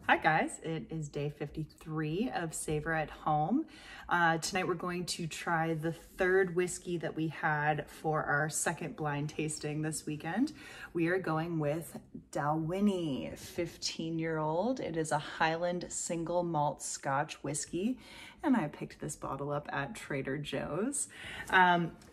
Hi guys, it is day 53 of Savor at Home. Tonight we're going to try the third whiskey that we had for our second blind tasting this weekend. We are going with Dalwhinnie, 15-year-old. It is a Highland single malt Scotch whiskey, and I picked this bottle up at Trader Joe's.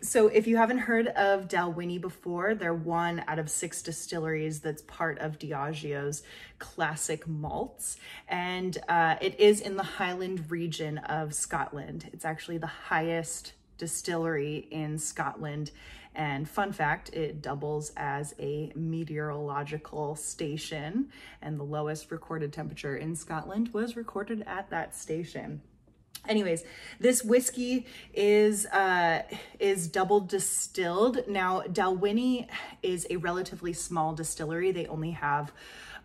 So if you haven't heard of Dalwhinnie before, they're one out of 6 distilleries that's part of Diageo's classic malts, and it is in the Highland region of Scotland. It's actually the highest distillery in Scotland, and fun fact, it doubles as a meteorological station, and the lowest recorded temperature in Scotland was recorded at that station. Anyways, this whiskey is double distilled. Now, Dalwhinnie is a relatively small distillery. They only have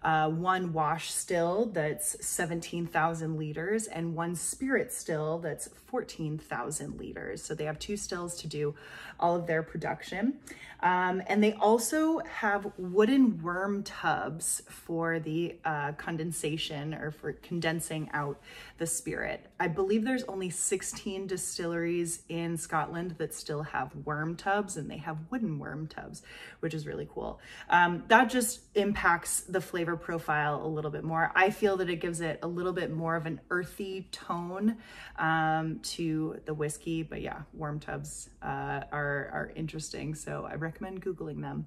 one wash still that's 17,000 liters and one spirit still that's 14,000 liters. So they have 2 stills to do all of their production. And they also have wooden worm tubs for the condensation, or for condensing out the spirit. I believe there's only 16 distilleries in Scotland that still have worm tubs, and they have wooden worm tubs, which is really cool. That just impacts the flavor profile a little bit more. I feel that it gives it a little bit more of an earthy tone to the whiskey, but yeah, worm tubs are interesting, so I recommend Googling them.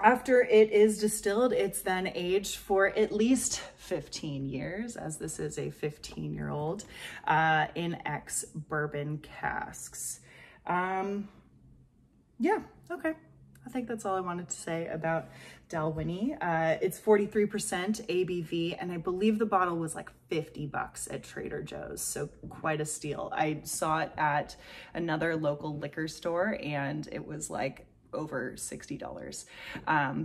After it is distilled, it's then aged for at least 15 years, as this is a 15-year-old, in ex-bourbon casks. Yeah, okay. I think that's all I wanted to say about Dalwhinnie. It's 43% ABV, and I believe the bottle was like 50 bucks at Trader Joe's, so quite a steal. I saw it at another local liquor store, and it was like over $60.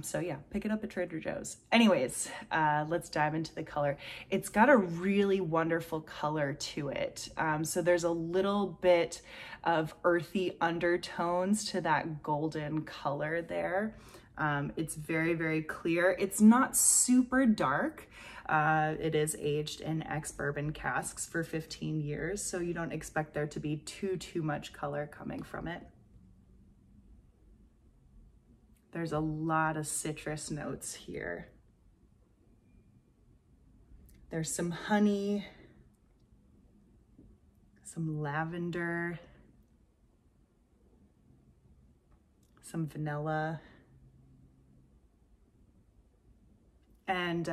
So yeah, pick it up at Trader Joe's. Anyways, let's dive into the color. It's got a really wonderful color to it. So there's a little bit of earthy undertones to that golden color there. It's very, very clear. It's not super dark. It is aged in ex-bourbon casks for 15 years, so you don't expect there to be too much color coming from it. There's a lot of citrus notes here. There's some honey, some lavender, some vanilla, and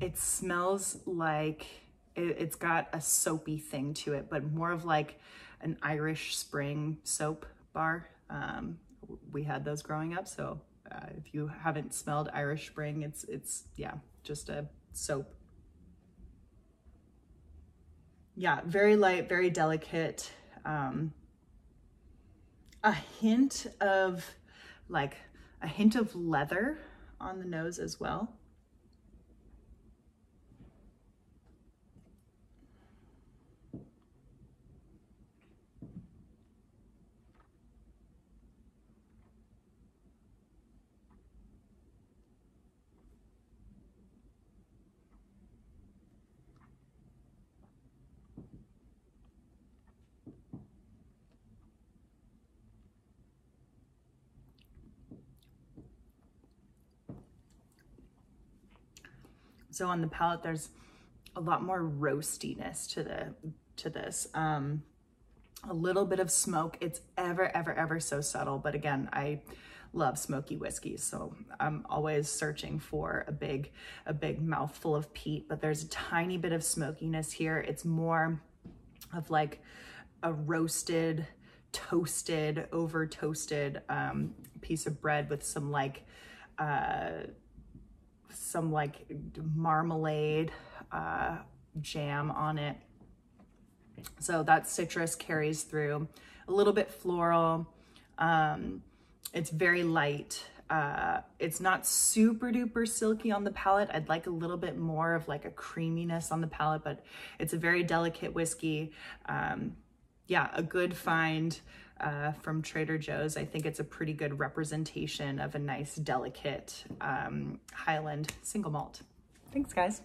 it smells like it's got a soapy thing to it, but more of like an Irish Spring soap bar. We had those growing up, so if you haven't smelled Irish Spring, it's yeah, just a soap. Yeah, very light, very delicate. A hint of leather on the nose as well. So on the palate, there's a lot more roastiness to this. A little bit of smoke. It's ever so subtle, but again, I love smoky whiskeys, so I'm always searching for a big mouthful of peat, but there's a tiny bit of smokiness here. It's more of like a roasted, toasted, over toasted piece of bread with some marmalade jam on it. So that citrus carries through, a little bit floral. It's very light. It's not super duper silky on the palate. I'd like a little bit more of like a creaminess on the palate, but it's a very delicate whiskey. Yeah, a good find from Trader Joe's. I think it's a pretty good representation of a nice, delicate Highland single malt. Thanks, guys.